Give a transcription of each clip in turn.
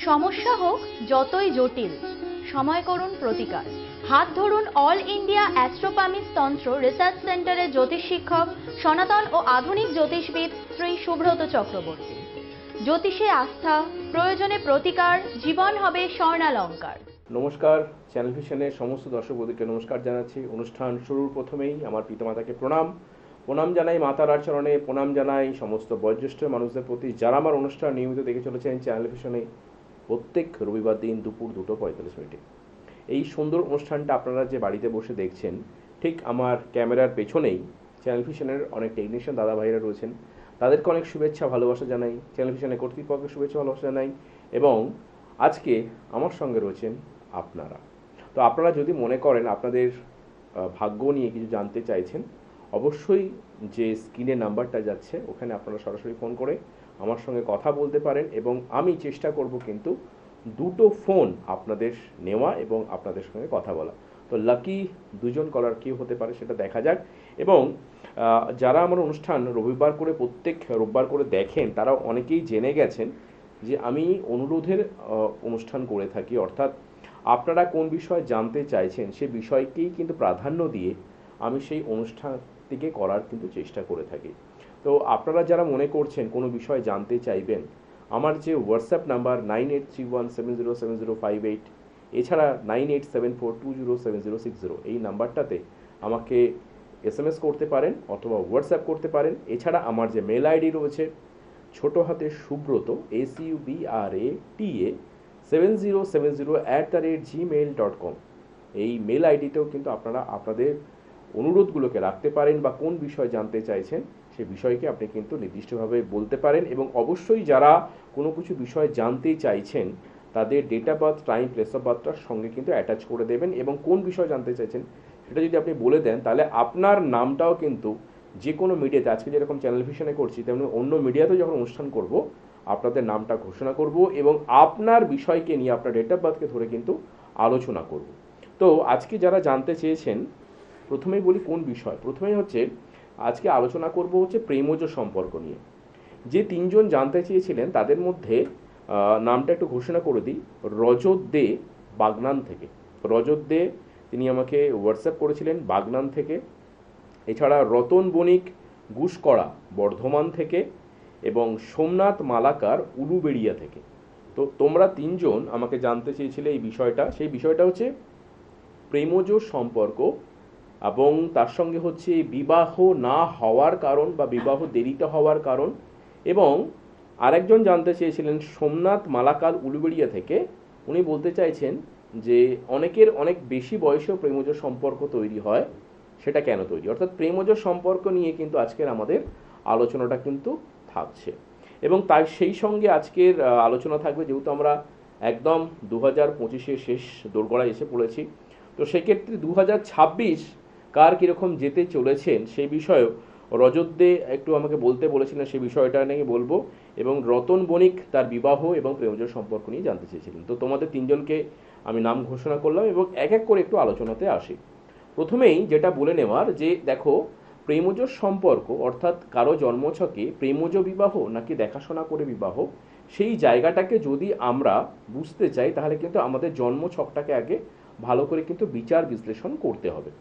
সমস্যা হোক যতই জটিল, সময় করুন প্রতিকার। হাত ধরুন অল ইন্ডিয়া অ্যাস্ট্রোপামিস তন্ত্র রিসার্চ সেন্টারের জ্যোতিষ শিক্ষক, সনাতন ও আধুনিক জ্যোতিষবিদ শ্রী সুব্রত চক্রবর্তী। জ্যোতিষে আস্থা, প্রয়োজনে প্রতিকার, জীবন হবে স্বর্ণালঙ্কার। নমস্কার, চ্যানেল ভিশনের সমস্ত দর্শক বন্ধুকে নমস্কার জানাচ্ছি। অনুষ্ঠান শুরুর প্রথমেই আমার পিতামাতাকে প্রণাম জানাই, মাতার চরণে প্রণাম জানাই সমস্ত বয়োজ্যেষ্ঠ মানুষদের প্রতি যারা আমার অনুষ্ঠান নিয়মিত দেখে চলেছেন চ্যানেল ভিশনে প্রত্যেক রবিবার দিন দুপুর 2:45। এই সুন্দর অনুষ্ঠানটা আপনারা যে বাড়িতে বসে দেখছেন, ঠিক আমার ক্যামেরার পেছনেই চ্যানেল ভিশনের অনেক টেকনিশিয়ান দাদা ভাইরা রয়েছেন। তাদেরকে অনেক শুভেচ্ছা ভালোবাসা জানাই, চ্যানেল ভিশনের কর্তৃপক্ষকে শুভেচ্ছা ভালোবাসা জানাই। এবং আজকে আমার সঙ্গে রয়েছেন আপনারা। তো আপনারা যদি মনে করেন আপনাদের ভাগ্য নিয়ে কিছু জানতে চাইছেন, অবশ্যই যে স্ক্রিনে নাম্বারটা যাচ্ছে ওখানে আপনারা সরাসরি ফোন করে আমার সঙ্গে কথা বলতে পারেন এবং আমি চেষ্টা করব কিন্তু দুটো ফোন আপনাদের নেওয়া এবং আপনাদের সঙ্গে কথা বলা। তো লাকি দুজন কলার কেউ হতে পারে সেটা দেখা যাক। এবং যারা আমার অনুষ্ঠান প্রত্যেক রোববার করে দেখেন তারা অনেকেই জেনে গেছেন যে আমি অনুরোধের অনুষ্ঠান করে থাকি, অর্থাৎ আপনারা কোন বিষয় জানতে চাইছেন সে বিষয়কেই কিন্তু প্রাধান্য দিয়ে আমি সেই অনুষ্ঠানটিকে করার কিন্তু চেষ্টা করে থাকি। তো আপনারা যারা মনে করছেন কোনো বিষয় জানতে চাইবেন, আমার যে হোয়াটসঅ্যাপ নাম্বার 9831707058, এছাড়া 9874207060, এই নাম্বারটাতে আমাকে SMS করতে পারেন অথবা হোয়াটসঅ্যাপ করতে পারেন। এছাড়া আমার যে মেল আইডি রয়েছে ছোট হাতে সুব্রত SUBRATA 7070@gmail.com, এই মেল আইডিতেও কিন্তু আপনারা আপনাদের অনুরোধগুলোকে রাখতে পারেন বা কোন বিষয় জানতে চাইছেন সে বিষয়কে আপনি কিন্তু নির্দিষ্টভাবে বলতে পারেন। এবং অবশ্যই যারা কোনো কিছু বিষয় জানতে চাইছেন তাদের date of birth, time, place of বার্থটার সঙ্গে কিন্তু অ্যাটাচ করে দেবেন এবং কোন বিষয় জানতে চাইছেন সেটা যদি আপনি বলে দেন তাহলে আপনার নামটাও কিন্তু যে কোনো মিডিয়াতে, আজকে যেরকম চ্যানেল ভিশনে করছি তেমনি অন্য মিডিয়াতেও যখন অনুষ্ঠান করব আপনাদের নামটা ঘোষণা করব এবং আপনার বিষয়কে নিয়ে আপনার ডেট অফ বার্থকে ধরে কিন্তু আলোচনা করব। তো আজকে যারা জানতে চেয়েছেন, প্রথমেই বলি কোন বিষয়। প্রথমেই হচ্ছে আজকে আলোচনা করব হচ্ছে প্রেমজ সম্পর্ক নিয়ে। যে তিনজন জানতে চেয়েছিলেন তাদের মধ্যে নামটা একটু ঘোষণা করে দিই। রজত দে বাগনান থেকে, রজত দে তিনি আমাকে হোয়াটসঅ্যাপ করেছিলেন বাগনান থেকে। এছাড়া রতন বণিক গুসকড়া বর্ধমান থেকে এবং সোমনাথ মালাকার উলুবেড়িয়া থেকে। তো তোমরা তিনজন আমাকে জানতে চেয়েছিলে এই বিষয়টা। সেই বিষয়টা হচ্ছে প্রেমজ সম্পর্ক এবং তার সঙ্গে হচ্ছে বিবাহ না হওয়ার কারণ বা বিবাহ দেরিতে হওয়ার কারণ। এবং আরেকজন জানতে চেয়েছিলেন সোমনাথ মালাকার উলুবেড়িয়া থেকে, উনি বলতে চাইছেন যে অনেকের অনেক বেশি বয়সেও প্রেমজ সম্পর্ক তৈরি হয়, সেটা কেন তৈরি, অর্থাৎ প্রেমজ সম্পর্ক নিয়ে কিন্তু আজকের আমাদের আলোচনাটা কিন্তু থাকছে। এবং তাই সেই সঙ্গে আজকের আলোচনা থাকবে, যেহেতু আমরা একদম 2025 শেষ দোরগোড়ায় এসে পড়েছি, তো সেক্ষেত্রে 2026 কার কীরকম যেতে চলেছেন সেই বিষয়েও রজত দে একটু আমাকে বলতে বলেছিলেন, সেই বিষয়টা নিয়ে বলবো। এবং রতন বণিক তার বিবাহ এবং প্রেমজ সম্পর্ক নিয়ে জানতে চেয়েছিলেন। তো তোমাদের তিনজনকে আমি নাম ঘোষণা করলাম এবং এক এক করে একটু আলোচনাতে আসি। প্রথমেই যেটা বলে নেওয়ার যে দেখো, প্রেমজ সম্পর্ক অর্থাৎ কারো জন্মছকে প্রেমজ বিবাহ নাকি দেখাশোনা করে বিবাহ, সেই জায়গাটাকে যদি আমরা বুঝতে চাই তাহলে কিন্তু আমাদের জন্মছকটাকে আগে ভালো করে কিন্তু বিচার বিশ্লেষণ করতে হবে।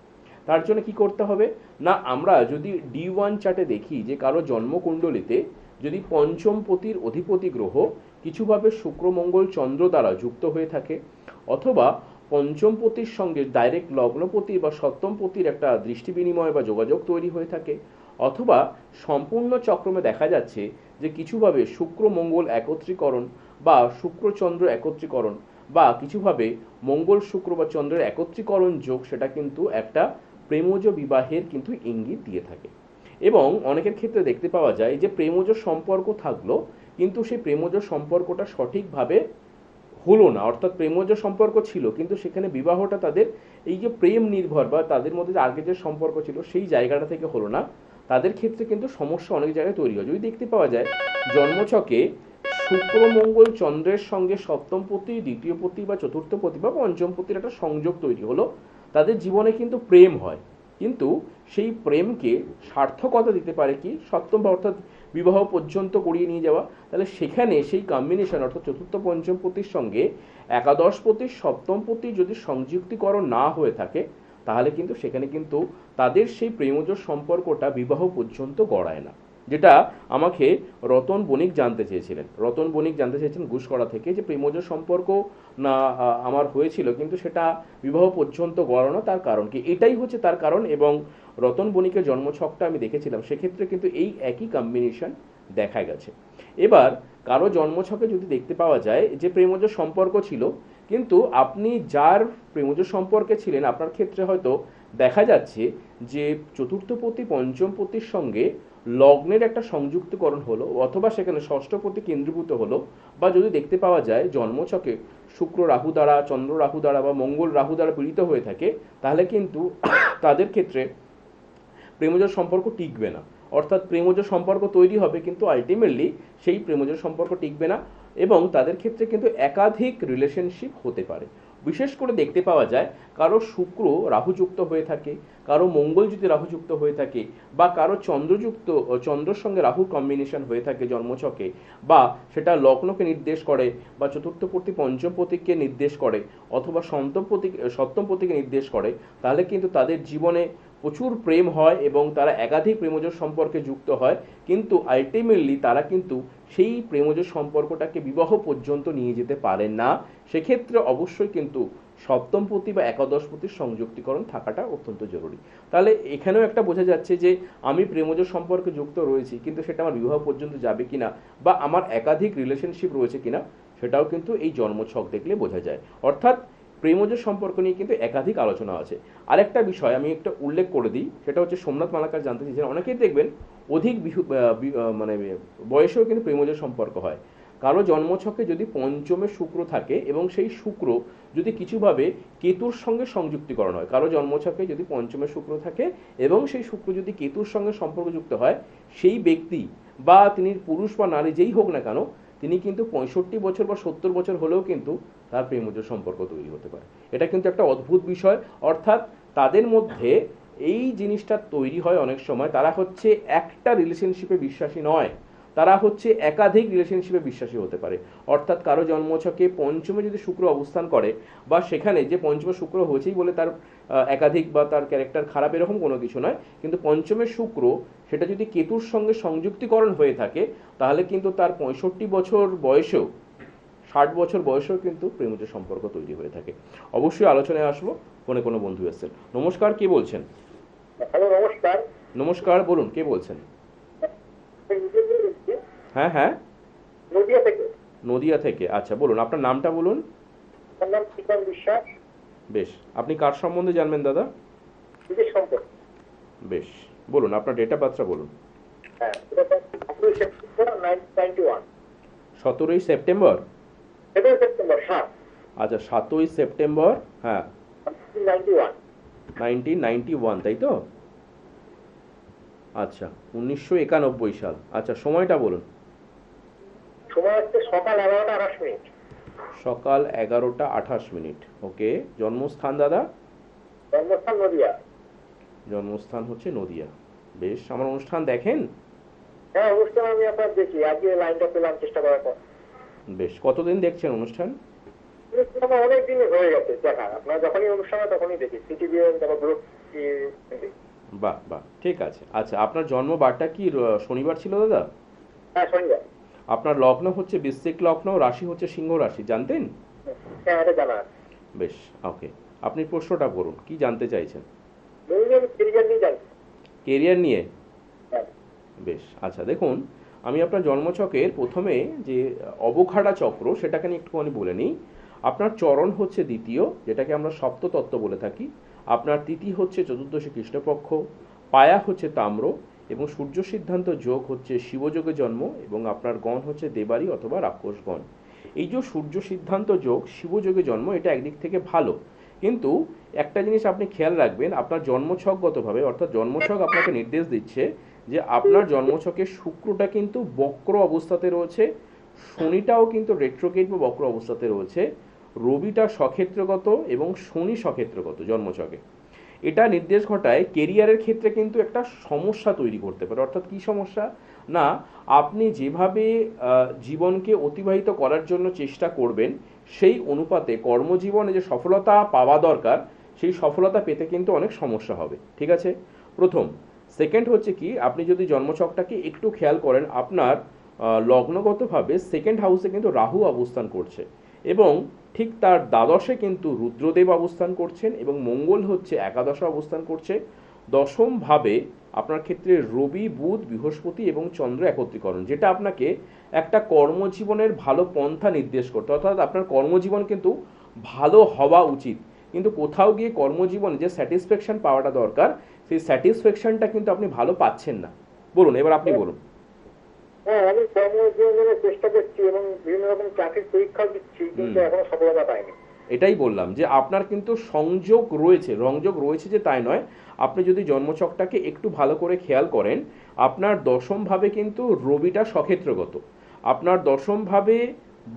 তার জন্য কি করতে হবে না, আমরা যদি D1 চার্টে দেখি যে কারো জন্মকুণ্ডলিতে যদি পঞ্চম পতির অধিপতি গ্রহ কিছুভাবে শুক্র, মঙ্গল, চন্দ্র দ্বারা যুক্ত হয়ে থাকে, অথবা পঞ্চম পতির সঙ্গে ডাইরেক্ট লগ্নপতির বা সপ্তম পতির একটা দৃষ্টি বিনিময় বা যোগাযোগ তৈরি হয়ে থাকে, অথবা সম্পূর্ণ চক্রমে দেখা যাচ্ছে যে কিছুভাবে শুক্র মঙ্গল একত্রীকরণ বা শুক্র চন্দ্র একত্রীকরণ বা কিছুভাবে মঙ্গল শুক্র বা চন্দ্রের একত্রীকরণ যোগ, সেটা কিন্তু একটা প্রেমজ বিবাহের কিন্তু ইঙ্গিত দিয়ে থাকে। এবং অনেকের ক্ষেত্রে দেখতে পাওয়া যায় যে প্রেমজ সম্পর্ক থাকলো কিন্তু সেই প্রেমজ সম্পর্কটা সঠিকভাবে হলো না, অর্থাৎ প্রেমজ সম্পর্ক ছিল কিন্তু সেখানে বিবাহটা তাদের এই যে প্রেম নির্ভর বা তাদের মধ্যে যে আগে যে সম্পর্ক ছিল সেই জায়গাটা থেকে হলো না, তাদের ক্ষেত্রে কিন্তু সমস্যা অনেক জায়গায় তৈরি হয়। যদি দেখতে পাওয়া যায় জন্মছকে শুক্র মঙ্গল চন্দ্রের সঙ্গে সপ্তম পতি, দ্বিতীয় পতি বা চতুর্থ পতি বা পঞ্চম পতির একটা সংযোগ তৈরি হলো, তাদের জীবনে কিন্তু প্রেম হয়, কিন্তু সেই প্রেমকে সার্থকতা দিতে পারে কি সপ্তম, অর্থাৎ বিবাহ পর্যন্ত করিয়ে নিয়ে যাওয়া, তাহলে সেখানে সেই কম্বিনেশন অর্থাৎ চতুর্থ পঞ্চম পতির সঙ্গে একাদশ পতির সপ্তম পতি যদি সংযুক্তিকরণ না হয়ে থাকে, তাহলে কিন্তু সেখানে কিন্তু তাদের সেই প্রেমজ সম্পর্কটা বিবাহ পর্যন্ত গড়ায় না। যেটা আমাকে রতন বণিক জানতে চেয়েছিলেন। রতন বণিক জানতে চেয়েছেন ঘুষকরা থেকে যে প্রেমজ সম্পর্ক না আমার হয়েছিল কিন্তু সেটা বিবাহ পর্যন্ত গড়ানো, তার কারণ কি? এটাই হচ্ছে তার কারণ। এবং রতন বণিকের জন্মছকটা আমি দেখেছিলাম, সেক্ষেত্রে কিন্তু এই একই কম্বিনেশন দেখা গেছে। এবার কারো জন্মছকে যদি দেখতে পাওয়া যায় যে প্রেমজ সম্পর্ক ছিল, কিন্তু আপনি যার প্রেমজ সম্পর্কে ছিলেন আপনার ক্ষেত্রে হয়তো দেখা যাচ্ছে যে চতুর্থ পতি পঞ্চম পতির সঙ্গে লগ্নের একটা সংযুক্তকরণ হলো, অথবা সেখানে ষষ্ঠ পতি কেন্দ্রীভূত হলো, বা যদি দেখতে পাওয়া যায় জন্মছকে শুক্র রাহু দ্বারা, চন্দ্র রাহু দ্বারা বা মঙ্গল রাহু দ্বারা পীড়িত হয়ে থাকে, তাহলে কিন্তু তাদের ক্ষেত্রে প্রেমজ সম্পর্ক টিকবে না। অর্থাৎ প্রেমজ সম্পর্ক তৈরি হবে কিন্তু আলটিমেটলি সেই প্রেমজ সম্পর্ক টিকবে না, এবং তাদের ক্ষেত্রে কিন্তু একাধিক রিলেশনশিপ হতে পারে। বিশেষ করে দেখতে পাওয়া যায় কারো শুক্র রাহুযুক্ত হয়ে থাকে, কারো মঙ্গল যদি রাহুযুক্ত হয়ে থাকে, বা কারো চন্দ্রের সঙ্গে রাহুর কম্বিনেশন হয়ে থাকে জন্মছকে, বা সেটা লগ্নকে নির্দেশ করে, বা চতুর্থ পতি পঞ্চম পতিকে নির্দেশ করে, অথবা সপ্তম পতিকে নির্দেশ করে, তাহলে কিন্তু তাদের জীবনে প্রচুর প্রেম হয় এবং তারা একাধিক প্রেমজ সম্পর্কে যুক্ত হয়, কিন্তু আলটিমেটলি তারা কিন্তু সেই প্রেমজ সম্পর্কটাকে বিবাহ পর্যন্ত নিয়ে যেতে পারেন না। সেক্ষেত্রে অবশ্যই কিন্তু সপ্তম পতি বা একাদশ পতির সংযুক্তিকরণ থাকাটা অত্যন্ত জরুরি। তাহলে এখানেও একটা বোঝা যাচ্ছে যে আমি প্রেমজ সম্পর্কে যুক্ত রয়েছি, কিন্তু সেটা আমার বিবাহ পর্যন্ত যাবে কিনা, বা আমার একাধিক রিলেশনশিপ রয়েছে কিনা, সেটাও কিন্তু এই জন্মছক দেখলে বোঝা যায়। অর্থাৎ প্রেমজ সম্পর্ক নিয়ে কিন্তু একাধিক আলোচনা আছে। আরেকটা বিষয় আমি একটা উল্লেখ করে দিই, সেটা হচ্ছে সোমনাথ মালাকার জানতে চেয়েছেন, অনেকেই দেখবেন অধিক মানে বয়সেও কিন্তু প্রেমজ সম্পর্ক হয়। কারো জন্মছকে যদি পঞ্চমে শুক্র থাকে এবং সেই শুক্র যদি কিছুভাবে কেতুর সঙ্গে সংযুক্তিকরণ হয়, কারো জন্মছকে যদি পঞ্চমে শুক্র থাকে এবং সেই শুক্র যদি কেতুর সঙ্গে সম্পর্কযুক্ত হয়, সেই ব্যক্তি বা তিনি পুরুষ বা নারী যেই হোক না কেন, তিনি কিন্তু 65 বছর বা 70 বছর হলেও কিন্তু তার প্রেমজ সম্পর্ক তৈরি হতে পারে। এটা কিন্তু একটা অদ্ভুত বিষয়। অর্থাৎ তাদের মধ্যে এই জিনিসটা তৈরি হয় অনেক সময়, তারা হচ্ছে একটা রিলেশনশিপে বিশ্বাসী নয়, তারা হচ্ছে একাধিক রিলেশনশিপে বিশ্বাসী হতে পারে। অর্থাৎ কারো জন্মছকে পঞ্চমে যদি শুক্র অবস্থান করে, বা সেখানে যে পঞ্চমে শুক্র হয়েছেই বলে তার একাধিক বা তার ক্যারেক্টার খারাপ এরকম কোনো কিছু নয়, কিন্তু পঞ্চমে শুক্র সেটা যদি কেতুর সঙ্গে সংযুক্তিকরণ হয়ে থাকে, তাহলে কিন্তু তার 65 বছর বয়সেও, 60 বছর বয়সেও কিন্তু প্রেমজ সম্পর্ক তৈরি হয়ে থাকে। অবশ্যই আলোচনায় আসবো। ফোনে কোনো বন্ধু এসেছেন। নমস্কার, কে বলছেন? হ্যালো, নমস্কার। নমস্কার, বলুন কে বলছেন? হ্যাঁ হ্যাঁ, নদিয়া থেকে। নদিয়া থেকে। আচ্ছা বলুন, আপনার নামটা বলুন। আমার নাম শ্রীকান্ত বিশ্বাস। বেশ, আপনি কার সম্বন্ধে জানবেন দাদা? বিদেশ সম্পর্ক। বেশ, বলুন আপনার ডেট অফ বার্থটা বলুন। হ্যাঁ, এটা 17 সেপ্টেম্বর 1991। 17ই সেপ্টেম্বর। 7 সেপ্টেম্বর, হ্যাঁ। আচ্ছা, 7ই সেপ্টেম্বর, হ্যাঁ, 1991। 1991, তাই তো? আচ্ছা, 1991 সাল। আচ্ছা, সময়টা বলুন। সময় হচ্ছে সকাল 11টা 28 মিনিট। সকাল 11টা 28 মিনিট। ওকে। জন্মস্থান দাদা? জন্মস্থান নদিয়া। জন্মস্থান হচ্ছে নদিয়া। বেশ, আমার অনুষ্ঠান দেখেন? হ্যাঁ, অনুষ্ঠান আমি আপনার দেখি। আজকে লাইনটা পেলাম চেষ্টা করার পর। বেশ, কতদিন দেখছেন অনুষ্ঠান? অনুষ্ঠান আমার অনেক দিন হয়ে গেছে দেখা। আপনার যখনই অনুষ্ঠান হয় তখনই দেখি। সিটিভিএন, তারপর গ্রুপ। বাহ বাহ, ঠিক আছে। আচ্ছা, আপনার জন্মবারটা কি শনিবার ছিল দাদা? হ্যাঁ, শনিবার। আপনার লগ্ন হচ্ছে বৃশ্চিক লগ্ন, রাশি হচ্ছে সিংহ রাশি, জানতেন? হ্যাঁ, এটা জানা আছে। বেশ, ওকে। আপনি প্রশ্নটা করুন, কি জানতে চাইছেন? আমি কেরিয়ার নিয়ে জানি। কেরিয়ার নিয়ে? হ্যাঁ। বেশ, আচ্ছা দেখুন, আমি আপনার জন্মছকের প্রথমে যে অবঘাড়া চক্র সেটাকে নিয়ে একটুখানি বলে নিই। আপনার চরণ হচ্ছে দ্বিতীয়, যেটাকে আমরা সপ্ততত্ত্ব বলে থাকি। আপনার তিথি হচ্ছে চতুর্দশী কৃষ্ণপক্ষ, পায়া হচ্ছে তাম্র, এবং সূর্য সিদ্ধান্ত যোগ হচ্ছে শিবযোগে জন্ম, এবং আপনার গণ হচ্ছে দেবারি অথবা রাক্ষসগণ। এই যে সূর্য সিদ্ধান্ত যোগ শিবযোগে জন্ম, এটা একদিক থেকে ভালো, কিন্তু একটা জিনিস আপনি খেয়াল রাখবেন, আপনার জন্মছকগতভাবে, অর্থাৎ জন্মছক আপনাকে নির্দেশ দিচ্ছে যে আপনার জন্মছকে শুক্রটা কিন্তু বক্র অবস্থাতে রয়েছে, শনিটাও কিন্তু রেট্রোগেট বা বক্র অবস্থাতে রয়েছে, রবিটা সক্ষেত্রগত এবং শনি সক্ষেত্রগত জন্মছকে। এটা নির্দেশ ঘটায় কেরিয়ারের ক্ষেত্রে কিন্তু একটা সমস্যা তৈরি করতে পারে। অর্থাৎ কি সমস্যা? না, আপনি যেভাবে জীবনকে অতিবাহিত করার জন্য চেষ্টা করবেন সেই অনুপাতে কর্মজীবনে যে সফলতা পাওয়া দরকার সেই সফলতা পেতে কিন্তু অনেক সমস্যা হবে, ঠিক আছে? প্রথম। সেকেন্ড হচ্ছে কি, আপনি যদি জন্মছকটাকে একটু খেয়াল করেন, আপনার লগ্নগতভাবে সেকেন্ড হাউসে কিন্তু রাহু অবস্থান করছে এবং ঠিক তার দ্বাদশে কিন্তু রুদ্রদেব অবস্থান করছেন এবং মঙ্গল হচ্ছে একাদশে অবস্থান করছে। দশম ভাবে আপনার ক্ষেত্রে রবি, বুধ, বৃহস্পতি এবং চন্দ্র একত্রীকরণ, যেটা আপনাকে একটা কর্মজীবনের ভালো পন্থা নির্দেশ করতে, অর্থাৎ আপনার কর্মজীবন কিন্তু ভালো হওয়া উচিত, কিন্তু কোথাও গিয়ে কর্মজীবনে যে স্যাটিসফ্যাকশন পাওয়াটা দরকার সেই স্যাটিসফ্যাকশনটা কিন্তু আপনি ভালো পাচ্ছেন না। বলুন, এবার আপনি বলুন। হ্যাঁ, আমি কর্মজীবনের চেষ্টা করছি এবং বিভিন্ন রকম চাকরির পরীক্ষা দিচ্ছি, কিন্তু এখনো সফলতা পাইনি। এটাই বললাম যে আপনার কিন্তু সংযোগ রয়েছে, সংযোগ রয়েছে যে তাই নয়। আপনি যদি জন্মছকটাকে একটু ভালো করে খেয়াল করেন, আপনার দশম ভাবে কিন্তু রবিটা সক্ষেত্রগত, আপনার দশম ভাবে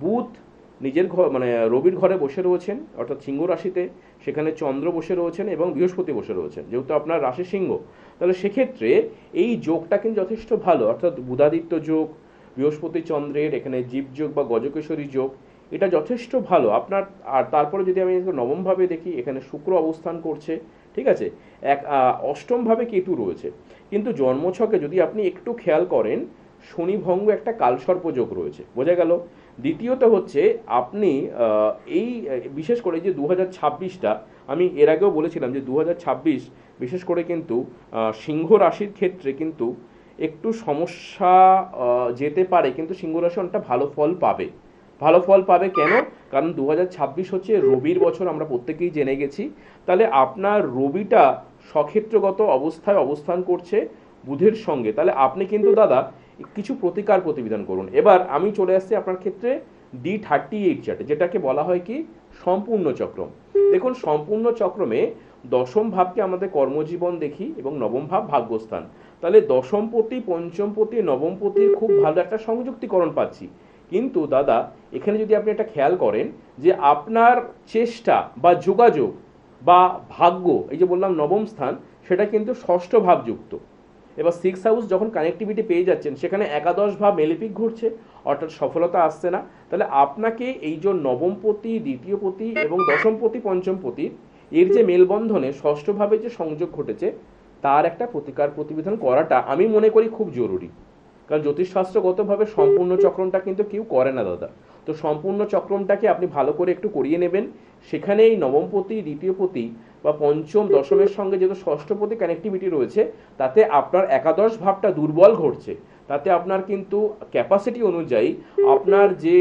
বুধ নিজের ঘর মানে রবির ঘরে বসে রয়েছেন অর্থাৎ সিংহ রাশিতে, সেখানে চন্দ্র বসে রয়েছেন এবং বৃহস্পতি বসে রয়েছেন, যেহেতু আপনার রাশি সিংহ, তাহলে সেক্ষেত্রে এই যোগটা কিন্তু যথেষ্ট ভালো, অর্থাৎ বুধাদিত্য যোগ, বৃহস্পতি চন্দ্রের এখানে জীবযোগ বা গজকেশরী যোগ, এটা যথেষ্ট ভালো আপনার। আর তারপরে যদি আমি নবমভাবে দেখি, এখানে শুক্র অবস্থান করছে, ঠিক আছে, অষ্টমভাবে কেতু রয়েছে। কিন্তু জন্মছকে যদি আপনি একটু খেয়াল করেন, শনিভঙ্গ একটা কালসর্প যোগ রয়েছে, বোঝা গেল। দ্বিতীয়ত হচ্ছে আপনি এই বিশেষ করে যে 2026টা, আমি এর আগেও বলেছিলাম যে 2026 বিশেষ করে কিন্তু সিংহ রাশির ক্ষেত্রে কিন্তু একটু সমস্যা যেতে পারে, কিন্তু সিংহ রাশি অনেকটা ভালো ফল পাবে। ভালো ফল পাবে কেন? কারণ 2026 হচ্ছে রবির বছর, আমরা প্রত্যেকেই জেনে গেছি। তাহলে আপনার রবিটা সক্ষেত্রগত অবস্থায় অবস্থান করছে বুধের সঙ্গে, তাহলে আপনি কিন্তু দাদা কিছু প্রতিকার প্রতিবিধান করুন। এবার আমি চলে আসছি আপনার ক্ষেত্রে D38 চার্টে, যেটাকে বলা হয় কি সম্পূর্ণ চক্রম। দেখুন, সম্পূর্ণ চক্রমে দশম ভাবকে আমাদের কর্মজীবন দেখি এবং নবম ভাব ভাগ্যস্থান, তাহলে দশমপতি, পঞ্চমপতি, নবমপতির খুব ভালো একটা সংযুক্তিকরণ পাচ্ছি। কিন্তু দাদা এখানে যদি আপনি একটা খেয়াল করেন যে আপনার চেষ্টা বা যোগাযোগ বা ভাগ্য, এই যে বললাম নবম স্থান, সেটা কিন্তু ষষ্ঠ ভাবযুক্ত। এবার সিক্স হাউস যখন কানেক্টিভিটি পেয়ে যাচ্ছেন, সেখানে একাদশ ভাব মেলিপিক ঘুরছে, অর্থাৎ সফলতা আসছে না। তাহলে আপনাকে এই যে নবমপতি, দ্বিতীয়পতি এবং দশমপতি, পঞ্চমপতি, এর যে মেলবন্ধনে ষষ্ঠভাবে যে সংযোগ ঘটেছে, তার একটা প্রতিকার প্রতিবিধান করাটা আমি মনে করি খুব জরুরি। কারণ জ্যোতিষশাস্ত্রগতভাবে সম্পূর্ণ চক্রমটা কিন্তু কেউ করে না দাদা। তো সম্পূর্ণ চক্রমটাকে আপনি ভালো করে একটু করিয়ে নেবেন। সেখানে এই নবমপতি, দ্বিতীয়পতি বা পঞ্চম, দশমের সঙ্গে যেহেতু ষষ্ঠপতি কানেক্টিভিটি রয়েছে, তাতে আপনার একাদশ ভাবটা দুর্বল ঘটছে, তাতে আপনার কিন্তু ক্যাপাসিটি অনুযায়ী আপনার যে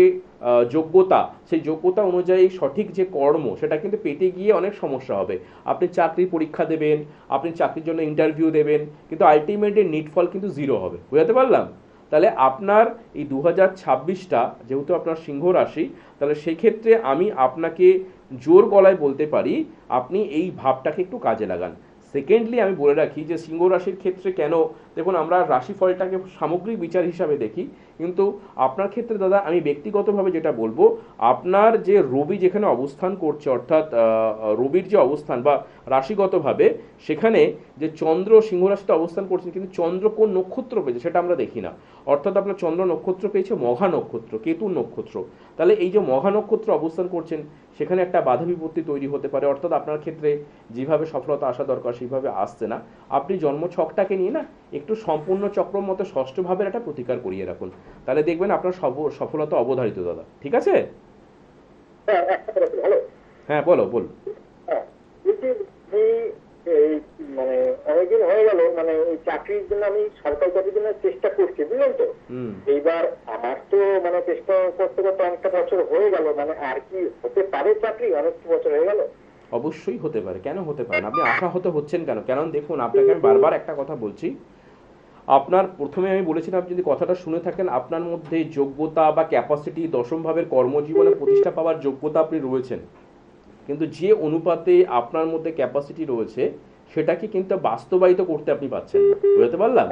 যোগ্যতা, সেই যোগ্যতা অনুযায়ী সঠিক যে কর্ম, সেটা কিন্তু পেতে গিয়ে অনেক সমস্যা হবে। আপনি চাকরির পরীক্ষা দেবেন, আপনি চাকরির জন্য ইন্টারভিউ দেবেন, কিন্তু আলটিমেটলি নিটফল কিন্তু জিরো হবে। বুঝাতে পারলাম? তাহলে আপনার এই 2026টা যেহেতু আপনার সিংহ রাশি, তাহলে সেই ক্ষেত্রে আমি আপনাকে জোর গলায় বলতে পারি আপনি এই ভাবটাকে একটু কাজে লাগান। সেকেন্ডলি আমি বলে রাখি যে সিংহ রাশির ক্ষেত্রে কেন, দেখুন আমরা রাশিফলটাকে সামগ্রিক বিচার হিসাবে দেখি, কিন্তু আপনার ক্ষেত্রে দাদা আমি ব্যক্তিগতভাবে যেটা বলবো, আপনার যে রবি যেখানে অবস্থান করছে, অর্থাৎ রবির যে অবস্থান বা রাশিগতভাবে, সেখানে যে চন্দ্র সিংহ রাশিতে অবস্থান করছে, কিন্তু চন্দ্র কোন নক্ষত্র পেয়েছে সেটা আমরা দেখি না। অর্থাৎ আপনার চন্দ্র নক্ষত্র পেয়েছে মঘা নক্ষত্র, কেতুর নক্ষত্র। তাহলে এই যে মঘা নক্ষত্র অবস্থান করছেন, সেখানে একটা বাধা বিপত্তি তৈরি হতে পারে, অর্থাৎ আপনার ক্ষেত্রে যেভাবে সফলতা আসা দরকার সেইভাবে আসছে না। আপনি জন্মছকটাকে নিয়ে না একটু সম্পূর্ণ চক্র মতো ষষ্ঠ ভাবের একটা প্রতিকার করিয়ে রাখুন, তাহলে দেখবেন আপনার সফলতা অবধারিত দাদা। ঠিক আছে? হ্যাঁ, একটা কথা বলি, হ্যালো। হ্যাঁ বলো বল। হ্যাঁ, বলছি যে এই মানে অনেকদিন হয়ে গেল, মানে ওই চাকরির জন্য আমি সরকারি চাকরির জন্য চেষ্টা করছি, বুঝলেন তো। এইবার আমার তো মানে চেষ্টা করতে করতে অনেকটা বছর হয়ে গেল, মানে আর কি হতে পারে চাকরি? অনেক বছর হয়ে গেল। অবশ্যই হতে পারে, কেন হতে পারে না? আপনি আশাহত হচ্ছেন কেন? কারণ দেখুন, আপনাকে আমি বারবার একটা কথা বলছি, আপনার প্রথমে আমি বলেছিলাম, আপনি যদি কথাটা শুনে থাকেন, আপনার মধ্যে যোগ্যতা বা ক্যাপাসিটি, দশম ভাবের কর্মজীবনে প্রতিষ্ঠা পাওয়ার যোগ্যতা আপনি রয়েছেন, কিন্তু যে অনুপাতে আপনার মধ্যে ক্যাপাসিটি রয়েছে সেটাকে কিন্তু বাস্তবায়িত করতে আপনি পাচ্ছেন না। বুঝতে পারলাম?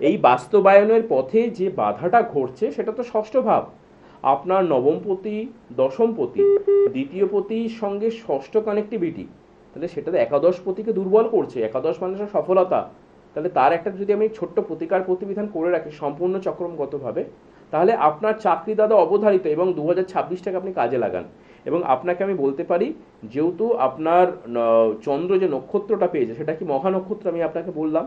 এই বাস্তবায়নের পথে যে বাধাটা ঘটছে সেটা তো ষষ্ঠ ভাব, আপনার নবমপতি, দশমপতি, দ্বিতীয়পতির সঙ্গে ষষ্ঠ কানেক্টিভিটি, তাহলে সেটা তো একাদশপতিকে দুর্বল করছে। একাদশ মানুষের সফলতা, তাহলে তার একটা যদি আমি ছোট্ট প্রতিকার প্রতিবিধান করে রাখি সম্পূর্ণ চক্রমগতভাবে, তাহলে আপনার চাকরি দাদা অবধারিত এবং 2026টাকে আপনি কাজে লাগান। এবং আপনাকে আমি বলতে পারি, যেহেতু আপনার চন্দ্র যে নক্ষত্রটা পেয়েছে সেটা কি মহা নক্ষত্র আমি আপনাকে বললাম,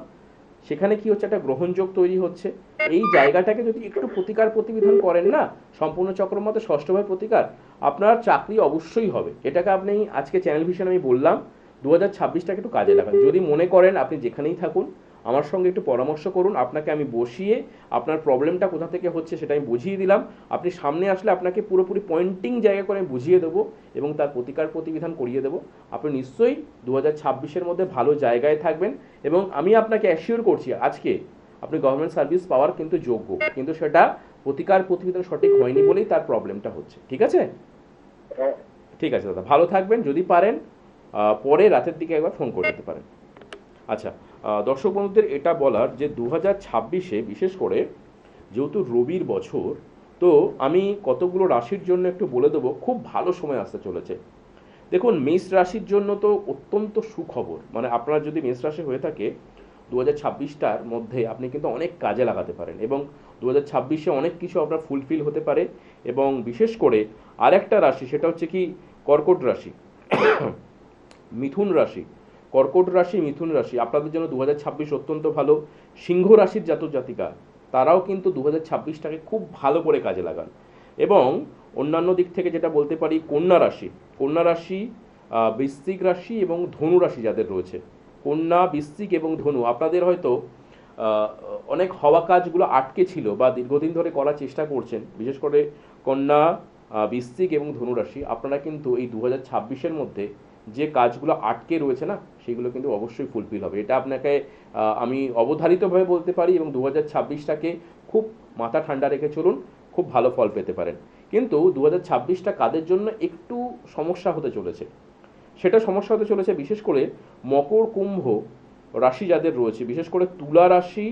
সেখানে কি হচ্ছে একটা গ্রহণযোগ তৈরি হচ্ছে। এই জায়গাটাকে যদি একটু প্রতিকার প্রতিবিধান করেন না, সম্পূর্ণ চক্রের মতো ষষ্ঠভাবে প্রতিকার, আপনার চাকরি অবশ্যই হবে। এটাকে আপনি আজকে চ্যানেল ভিশন আমি বললাম 2026টাকে একটু কাজে লাগান। যদি মনে করেন আপনি যেখানেই থাকুন আমার সঙ্গে একটু পরামর্শ করুন, আপনাকে আমি বসিয়ে আপনার প্রবলেমটা কোথা থেকে হচ্ছে সেটা আমি বুঝিয়ে দিলাম। আপনি সামনে আসলে আপনাকে পুরোপুরি পয়েন্টিং জায়গা করে আমি বুঝিয়ে দেবো এবং তার প্রতিকার প্রতিবিধান করিয়ে দেবো। আপনি নিশ্চয়ই 2026-এর মধ্যে ভালো জায়গায় থাকবেন এবং আমি আপনাকে অ্যাসিওর করছি আজকে আপনি গভর্নমেন্ট সার্ভিস পাওয়ার কিন্তু যোগ্য, কিন্তু সেটা প্রতিকার প্রতিবিধান সঠিক হয়নি বলেই তার প্রবলেমটা হচ্ছে। ঠিক আছে? ঠিক আছে দাদা, ভালো থাকবেন। যদি পারেন পরে রাতের দিকে একবার ফোন করে দিতে পারেন। আচ্ছা, দর্শক বন্ধুদের এটা বলার যে 2026-এ বিশেষ করে যেহেতু রবির বছর, তো আমি কতগুলো রাশির জন্য একটু বলে দেবো, খুব ভালো সময় আসতে চলেছে। দেখুন, মেষ রাশির জন্য তো অত্যন্ত সুখবর, মানে আপনার যদি মেষ রাশি হয়ে থাকে 2026টার মধ্যে আপনি কিন্তু অনেক কাজে লাগাতে পারেন এবং 2026-এ অনেক কিছু আপনার ফুলফিল হতে পারে। এবং বিশেষ করে আরেকটা রাশি সেটা হচ্ছে কি কর্কট রাশি, মিথুন রাশি, কর্কট রাশি, মিথুন রাশি আপনাদের জন্য 2026 অত্যন্ত ভালো। সিংহ রাশির জাতক জাতিকা তারাও কিন্তু 2026টাকে খুব ভালো করে কাজে লাগান। এবং অন্যান্য দিক থেকে যেটা বলতে পারি, কন্যা রাশি, কন্যা রাশি, বৃশ্চিক রাশি এবং ধনু রাশি যাদের রয়েছে, কন্যা, বৃশ্চিক এবং ধনু, আপনাদের হয়তো অনেক হওয়া কাজগুলো আটকে ছিল বা দীর্ঘদিন ধরে করার চেষ্টা করছেন। বিশেষ করে কন্যা, বৃশ্চিক এবং ধনু রাশি আপনারা কিন্তু এই 2026-এর মধ্যে যে কাজগুলো আটকে রয়েছে না, সেগুলো কিন্তু অবশ্যই ফুলফিল হবে। এটা আপনাকে আমি অবধারিতভাবে বলতে পারি এবং 2026টাকে খুব মাথা ঠান্ডা রেখে চলুন, খুব ভালো ফল পেতে পারেন। কিন্তু 2026টা কাদের জন্য একটু সমস্যা হতে চলেছে, সেটা সমস্যা হতে চলেছে বিশেষ করে মকর, কুম্ভ রাশি যাদের রয়েছে, বিশেষ করে তুলা রাশি,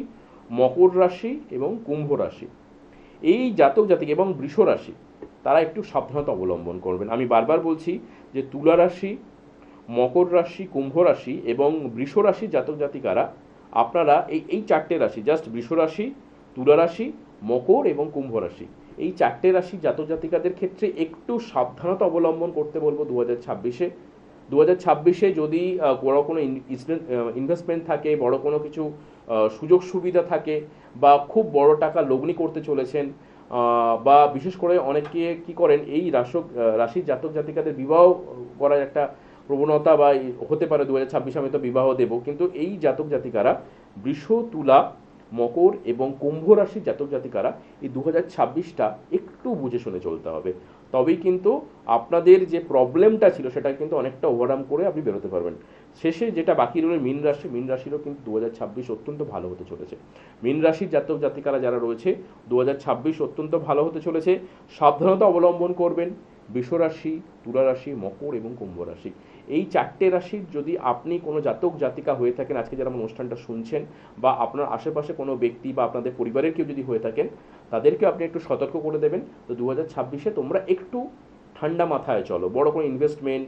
মকর রাশি এবং কুম্ভ রাশি, এই জাতক জাতিক এবং বৃষ রাশি তারা একটু সাবধানতা অবলম্বন করবেন। আমি বারবার বলছি যে তুলা রাশি, মকর রাশি, কুম্ভ রাশি এবং বৃষ রাশি জাতক জাতিকারা আপনারা এই চারটে রাশি, জাস্ট বৃষ রাশি, তুলা রাশি, মকর এবং কুম্ভ রাশি, এই চারটে রাশি জাতক জাতিকাদের ক্ষেত্রে একটু সাবধানতা অবলম্বন করতে বলবো 2026-এ। 2026-এ যদি বড় কোনো ইনভেস্টমেন্ট থাকে, বড় কোনো কিছু সুযোগ সুবিধা থাকে বা খুব বড় টাকা লগ্নি করতে চলেছেন, বা বিশেষ করে অনেকে কি করেন, এই রাশির জাতক জাতিকাদের বিবাহ করার একটা প্রবণতা বা হতে পারে 2026 আমি তো বিবাহ দেব, কিন্তু এই জাতক জাতিকারা বৃষ, তুলা, মকর এবং কুম্ভ রাশির জাতক জাতিকারা এই 2026টা একটু বুঝে শুনে চলতে হবে, তবেই কিন্তু আপনাদের যে প্রবলেমটা ছিল সেটা কিন্তু অনেকটা ওভারকাম করে আপনি বেরোতে পারবেন। শেষে যেটা বাকি রইল মীন রাশি, মীন রাশিরও কিন্তু 2026 অত্যন্ত ভালো হতে চলেছে। মীন রাশির জাতক জাতিকারা যারা রয়েছে 2026 অত্যন্ত ভালো হতে চলেছে। সাবধানতা অবলম্বন করবেন বৃষ রাশি, তুলা রাশি, মকর এবং কুম্ভ রাশি, এই চারটে রাশির যদি আপনি কোনো জাতক জাতিকা হয়ে থাকেন, আজকে যারা অনুষ্ঠানটা শুনছেন, বা আপনার আশেপাশে কোনো ব্যক্তি বা আপনাদের পরিবারের কেউ যদি হয়ে থাকেন, তাদেরকে আপনি একটু সতর্ক করে দেবেন। তো 2026-এ তোমরা একটু ঠান্ডা মাথায় চলো। বড় কোনো ইনভেস্টমেন্ট,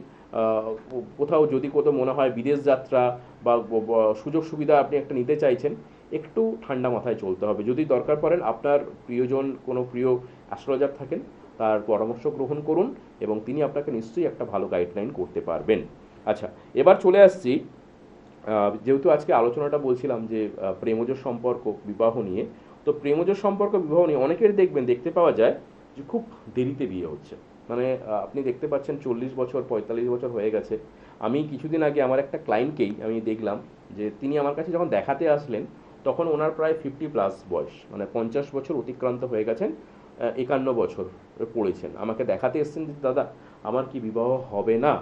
কোথাও যদি কোথাও মনে হয় বিদেশ যাত্রা বা সুযোগ সুবিধা আপনি একটা নিতে চাইছেন, একটু ঠান্ডা মাথায় চলতে হবে। যদি দরকার পড়েন আপনার প্রিয়জন কোনো প্রিয় অ্যাস্ট্রোলজার থাকেন, তার পরামর্শ গ্রহণ করুন এবং তিনি আপনাকে নিশ্চয়ই একটা ভালো গাইডলাইন করতে পারবেন। আচ্ছা, এবার চলে আসছি, যেহেতু আজকে আলোচনাটা বলছিলাম যে প্রেমজ সম্পর্ক বিবাহ নিয়ে, তো প্রেমজ সম্পর্ক বিবাহ নিয়ে অনেকের দেখতে পাওয়া যায় যে খুব দেরিতে বিয়ে হচ্ছে। মানে আপনি দেখতে পাচ্ছেন 40 বছর 45 বছর হয়ে গেছে। আমি কিছুদিন আগে আমার একটা ক্লায়েন্টকেই আমি দেখলাম যে তিনি আমার কাছে যখন দেখাতে আসলেন তখন ওনার প্রায় 50+ বয়স, মানে 50 বছর অতিক্রান্ত হয়ে গেছেন, 51 বছর পড়েছেন। আমাকে দেখাতে এসছেন যে দাদা আমার কি বিবাহ হবে না।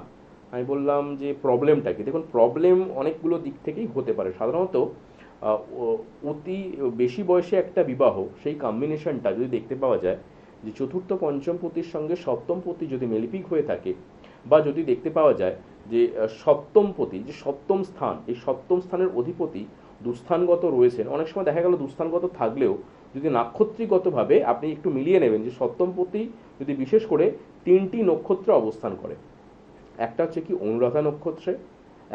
আমি বললাম যে প্রবলেমটা কি? দেখুন, প্রবলেম অনেকগুলো দিক থেকেই হতে পারে। সাধারণত অতি বেশি বয়সে একটা বিবাহ, সেই কম্বিনেশনটা যদি দেখতে পাওয়া যায় যে চতুর্থ পঞ্চম পতির সঙ্গে সপ্তম পতি যদি মেলিপিক হয়ে থাকে, বা যদি দেখতে পাওয়া যায় যে সপ্তম পতি, যে সপ্তম স্থান, এই সপ্তম স্থানের অধিপতি দুস্থানগত রয়েছেন। অনেক সময় দেখা গেল দুস্থানগত থাকলেও যদি নাক্ষত্রিকগতভাবে আপনি একটু মিলিয়ে নেবেন যে সপ্তম পতি যদি বিশেষ করে 3টি নক্ষত্রে অবস্থান করে, একটা হচ্ছে কি অনুরাধা নক্ষত্রে,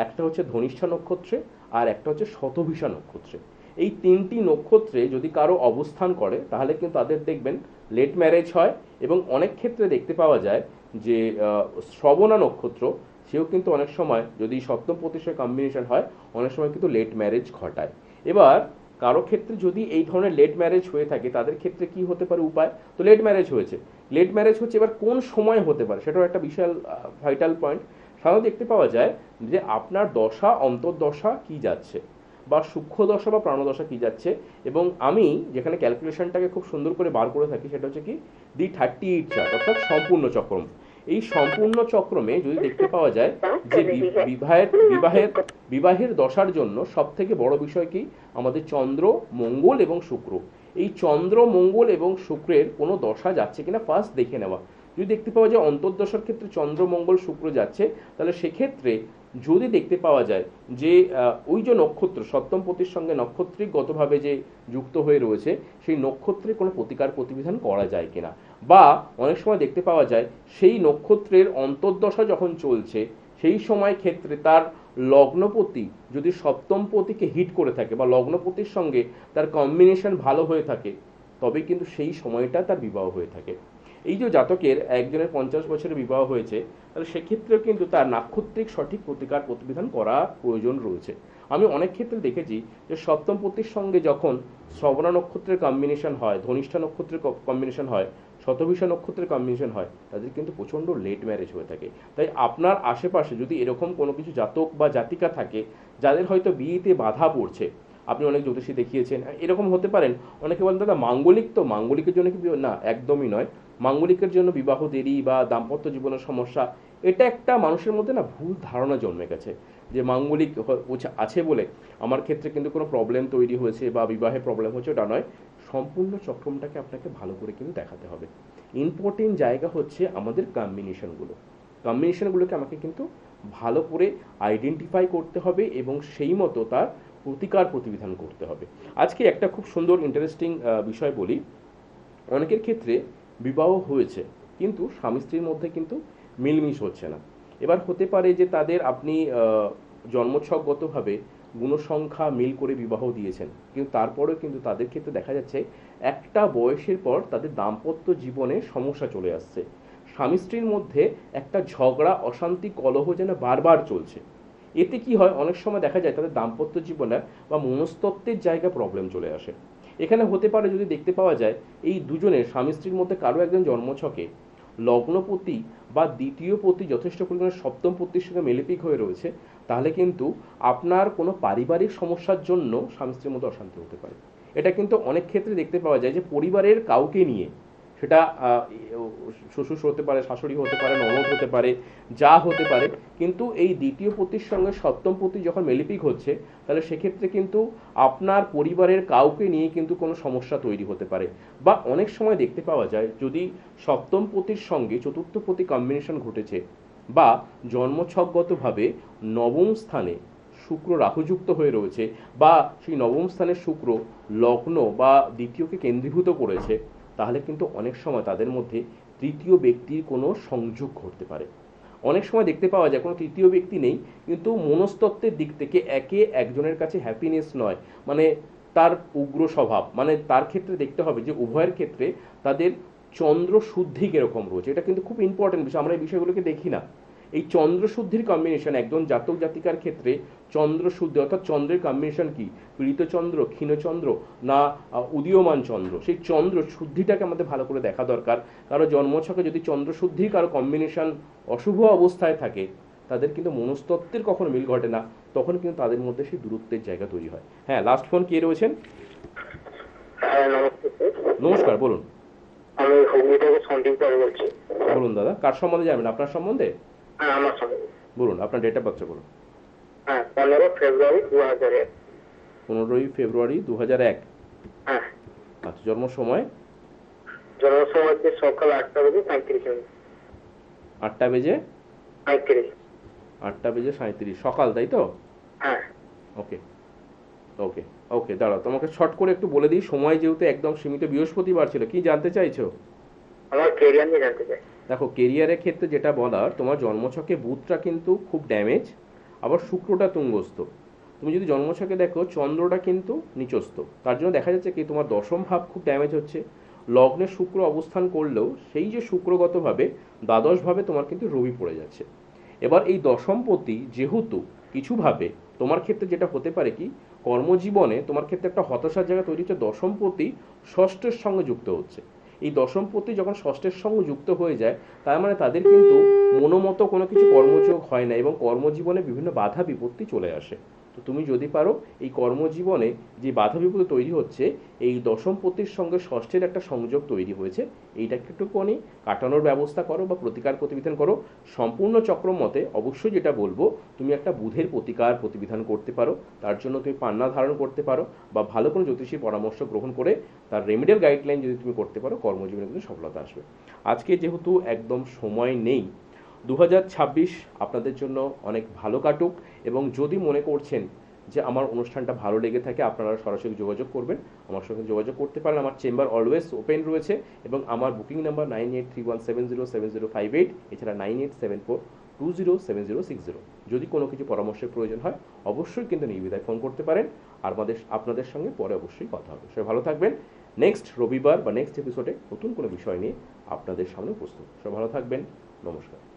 একটা হচ্ছে ধনিষ্ঠা নক্ষত্রে, আর একটা হচ্ছে শতভিষা নক্ষত্রে। এই তিনটি নক্ষত্রে যদি কারো অবস্থান করে তাহলে কিন্তু তাদের দেখবেন লেট ম্যারেজ হয়, এবং অনেক ক্ষেত্রে দেখতে পাওয়া যায় যে শ্রবণা নক্ষত্র, সেও কিন্তু অনেক সময় যদি সপ্তম পতির সঙ্গে কম্বিনেশন হয় অনেক সময় কিন্তু লেট ম্যারেজ ঘটায়। এবার কারো ক্ষেত্রে যদি এই ধরনের লেট ম্যারেজ হয়ে থাকে তাদের ক্ষেত্রে কি হতে পারে উপায়? তো লেট ম্যারেজ হয়েছে, এবার কোন সময় হতে পারে সেটাও একটা বিশাল ভাইটাল পয়েন্ট। সাধারণত দেখতে পাওয়া যায় যে আপনার দশা অন্তর্দশা কি যাচ্ছে, বা সূক্ষ্ম দশা বা প্রাণদশা কি যাচ্ছে, এবং আমি যেখানে ক্যালকুলেশনটাকে খুব সুন্দর করে বার করে থাকি সেটা হচ্ছে কি দি 38 চার্ট, অর্থাৎ সম্পূর্ণ চক্রম। এই সম্পূর্ণ চক্রমে যদি দেখতে পাওয়া যায় যে বিবাহের দশার জন্য সব থেকে বড় বিষয় কি, আমাদের চন্দ্র, মঙ্গল এবং শুক্র। এই চন্দ্র, মঙ্গল এবং শুক্রের কোনো দশা যাচ্ছে কিনা ফার্স্ট দেখে নেওয়া। যদি দেখতে পাওয়া যায় অন্তর্দশার ক্ষেত্রে চন্দ্র, মঙ্গল, শুক্র যাচ্ছে, তাহলে সেক্ষেত্রে যদি দেখতে পাওয়া যায় যে ওই যে নক্ষত্র সপ্তম পতির সঙ্গে নক্ষত্রিকগতভাবে যে যুক্ত হয়ে রয়েছে সেই নক্ষত্রে কোনো প্রতিকার প্রতিবিধান করা যায় কিনা, বা অনেক সময় দেখতে পাওয়া যায় সেই নক্ষত্রের অন্তর্দশা যখন চলছে সেই সময় ক্ষেত্রে তার লগ্নপতি যদি সপ্তম পতিকে হিট করে থাকে বা লগ্নপতির সঙ্গে তার কম্বিনেশন ভালো হয়ে থাকে, তবে কিন্তু সেই সময়টা তার বিবাহ হয়ে থাকে। এই যে জাতকের একজনের 50 বছরে বিবাহ হয়েছে, তাহলে সেক্ষেত্রেও কিন্তু তার নাক্ষত্রিক সঠিক প্রতিকার প্রতিবিধান করা প্রয়োজন রয়েছে। আমি অনেক ক্ষেত্রে দেখেছি যে সপ্তম পতির সঙ্গে যখন শ্রবণা নক্ষত্রের কম্বিনেশন হয়, ধনিষ্ঠা নক্ষত্রের কম্বিনেশন হয়, শতভিষা নক্ষত্রের কম্বিনেশন হয়, তাদের কিন্তু প্রচণ্ড লেট ম্যারেজ হয়ে থাকে। তাই আপনার আশেপাশে যদি এরকম কোনো কিছু জাতক বা জাতিকা থাকে যাদের হয়তো বিয়েতে বাধা পড়ছে, আপনি অনেক জ্যোতিষী দেখিয়েছেন, এরকম হতে পারেন। অনেকে বলেন দাদা মাঙ্গলিক, তো মাঙ্গলিকের জন্য কি না, একদমই নয়। মাঙ্গলিকের জন্য বিবাহ দেরি বা দাম্পত্য জীবনের সমস্যা, এটা একটা মানুষের মধ্যে না ভুল ধারণা জন্মে গেছে যে মাঙ্গলিক আছে বলে আমার ক্ষেত্রে কিন্তু কোনো প্রবলেম তৈরি হয়েছে বা বিবাহে প্রবলেম হচ্ছে, ওটা নয়। সম্পূর্ণ চক্রমটাকে আপনাকে ভালো করে কিন্তু দেখাতে হবে। ইম্পর্টেন্ট জায়গা হচ্ছে আমাদের কম্বিনেশনগুলোকে আমাকে কিন্তু ভালো করে আইডেন্টিফাই করতে হবে এবং সেই মতো তার প্রতিকার প্রতিবিধান করতে হবে। আজকে একটা খুব সুন্দর ইন্টারেস্টিং বিষয় বলি। অনেকের ক্ষেত্রে বিবাহ হয়েছে কিন্তু স্বামী স্ত্রীর মধ্যে কিন্তু মিলমিশ হচ্ছে না। এবার হতে পারে যে তাদের আপনি জন্মছকগতভাবে গুণসংখ্যা মিল করে বিবাহ দিয়েছেন, কিন্তু তারপরেও কিন্তু তাদের ক্ষেত্রে দেখা যাচ্ছে একটা বয়সের পর তাদের দাম্পত্য জীবনে সমস্যা চলে আসছে। স্বামী স্ত্রীর মধ্যে একটা ঝগড়া, অশান্তি, কলহ যেন বারবার চলছে। এতে কি হয়, অনেক সময় দেখা যায় তাদের দাম্পত্য জীবনে বা মনস্তত্ত্বের জায়গায় প্রবলেম চলে আসে। এখানে হতে পারে যদি দেখতে পাওয়া যায় এই দুজনের স্বামী স্ত্রীর মধ্যে কারো একজন জন্মছকে লগ্নপতি বা দ্বিতীয় পতি যথেষ্ট পরিমাণে সপ্তম পতির সঙ্গে মেলেপিক হয়ে রয়েছে, তাহলে কিন্তু আপনার কোনো পারিবারিক সমস্যার জন্য স্বামী স্ত্রীর মধ্যে অশান্তি হতে পারে। এটা কিন্তু অনেক ক্ষেত্রে দেখতে পাওয়া যায় যে পরিবারের কাউকে নিয়ে, সেটা শ্বশুর হতে পারে, শাশুড়ি হতে পারে, ননদ হতে পারে, যা হতে পারে, কিন্তু এই দ্বিতীয় পতির সঙ্গে সপ্তম পতি যখন মেলিপিক হচ্ছে তাহলে সেক্ষেত্রে কিন্তু আপনার পরিবারের কাউকে নিয়ে কিন্তু কোনো সমস্যা তৈরি হতে পারে। বা অনেক সময় দেখতে পাওয়া যায় যদি সপ্তম পতির সঙ্গে চতুর্থ পতি কম্বিনেশন ঘটেছে বা জন্মছকগতভাবে নবম স্থানে শুক্র রাহুযুক্ত হয়ে রয়েছে, বা সেই নবম স্থানের শুক্র লগ্ন বা দ্বিতীয়কে কেন্দ্রীভূত করেছে, তাহলে কিন্তু অনেক সময় তাদের মধ্যে তৃতীয় ব্যক্তির কোনো সংযোগ ঘটতে পারে। অনেক সময় দেখতে পাওয়া যায় কোনো তৃতীয় ব্যক্তি নেই, কিন্তু মনস্তত্ত্বের দিক থেকে একে একজনের কাছে হ্যাপিনেস নয়, মানে তার উগ্র স্বভাব, মানে তার ক্ষেত্রে দেখতে হবে যে উভয়ের ক্ষেত্রে তাদের চন্দ্র শুদ্ধি কিরকম রয়েছে। এটা কিন্তু খুব ইম্পর্টেন্ট বিষয়, আমরা এই বিষয়গুলোকে দেখি না। এই চন্দ্র শুদ্ধির কম্বিনেশন একজন জাতক জাতিকার ক্ষেত্রে চন্দ্র শুদ্ধি অর্থাৎ চন্দ্রের কম্বিনেশন কি, পীড়িত চন্দ্র, ক্ষীণচন্দ্র না উদীয়মান চন্দ্র, সেই চন্দ্র শুদ্ধিটাকে আমাদের ভালো করে দেখা দরকার। কারো জন্মছকে যদি চন্দ্র শুদ্ধির কারো কম্বিনেশন অশুভ অবস্থায় থাকে, তাদের কিন্তু মনস্তত্ত্বের কখনো মিল ঘটে না, তখন কিন্তু তাদের মধ্যে সেই দূরত্বের জায়গা তৈরি হয়। হ্যাঁ, লাস্ট ফোন কে রয়েছেন? নমস্কার, বলুন। আমি হুগলি থেকে সন্দীপ দাস বলছি। বলুন দাদা, কার সম্বন্ধে জানবেন? আপনার সম্বন্ধে? হ্যাঁ, আমার সঙ্গে বলুন, আপনার ডেট অফ বার্থ বলুন। হ্যাঁ, 15 ফেব্রুয়ারি 2001। 15 ফেব্রুয়ারি 2001। হ্যাঁ। আচ্ছা, জন্ম সময়? জন্ম সময় হচ্ছে সকাল 8টা বেজে 35 মিনিট। 8টা বেজে 35। 8টা বেজে 37 সকাল, তাই তো? হ্যাঁ। ওকে ওকে ওকে, দাঁড়াও তোমাকে শর্ট করে একটু বলে দিই, সময় যেহেতু একদম সীমিত, বৃহস্পতিবার ছিল। কি জানতে চাইছো? আমার ক্যারিয়ার নিয়ে জানতে চাই। দেখো, কেরিয়ারের ক্ষেত্রে যেটা বলার, তোমার জন্মছকে বুধটা কিন্তু খুব ড্যামেজ, আবার শুক্রটা তুঙ্গস্থ। তুমি যদি জন্মছকে দেখো চন্দ্রটা কিন্তু নিচস্থ, তার জন্য দেখা যাচ্ছে কি তোমার দশম ভাব খুব ড্যামেজ হচ্ছে। লগ্নে শুক্র অবস্থান করলেও সেই যে শুক্রগতভাবে দ্বাদশভাবে তোমার কিন্তু রবি পড়ে যাচ্ছে। এবার এই দশমপতি যেহেতু কিছুভাবে তোমার ক্ষেত্রে যেটা হতে পারে কি কর্মজীবনে তোমার ক্ষেত্রে একটা হতাশার জায়গা তৈরি হচ্ছে, দশমপতি ষষ্ঠের সঙ্গে যুক্ত হচ্ছে। এই দশমপতি যখন ষষ্ঠের সঙ্গে যুক্ত হয়ে যায় তার মানে তাদের কিন্তু মনোমতো কোনো কিছু কর্মযোগ হয় না এবং কর্মজীবনে বিভিন্ন বাধা বিপত্তি চলে আসে। তো তুমি যদি পারো এই কর্মজীবনে যে বাধা বিপত্তি তৈরি হচ্ছে এই দশমপতির সঙ্গে ষষ্ঠের একটা সংযোগ তৈরি হয়েছে, এইটাকে একটুখানি কাটানোর ব্যবস্থা করো বা প্রতিকার প্রতিবিধান করো। সম্পূর্ণ চক্র মতে অবশ্যই যেটা বলবো তুমি একটা বুধের প্রতিকার প্রতিবিধান করতে পারো, তার জন্য তুমি পান্না ধারণ করতে পারো বা ভালো কোনো জ্যোতিষীর পরামর্শ গ্রহণ করে তার রেমেডিয়াল গাইডলাইন যদি তুমি করতে পারো কর্মজীবনে কিন্তু সফলতা আসবে। আজকে যেহেতু একদম সময় নেই, 2026 আপনাদের জন্য অনেক ভালো কাটুক এবং যদি মনে করছেন যে আমার অনুষ্ঠানটা ভালো লেগে থাকে আপনারা সরাসরি যোগাযোগ করবেন, আমার সঙ্গে যোগাযোগ করতে পারেন। আমার চেম্বার অলওয়েজ ওপেন রয়েছে এবং আমার বুকিং নাম্বার 9831707058, এছাড়া 9874207060। যদি কোনো কিছু পরামর্শের প্রয়োজন হয় অবশ্যই কিন্তু নির্দ্বিধায় ফোন করতে পারেন। আর আপনাদের সঙ্গে পরে অবশ্যই কথা হবে। সবাই ভালো থাকবেন। নেক্সট রবিবার বা নেক্সট এপিসোডে নতুন কোনো বিষয় নিয়ে আপনাদের সামনে উপস্থিত। সবাই ভালো থাকবেন। নমস্কার।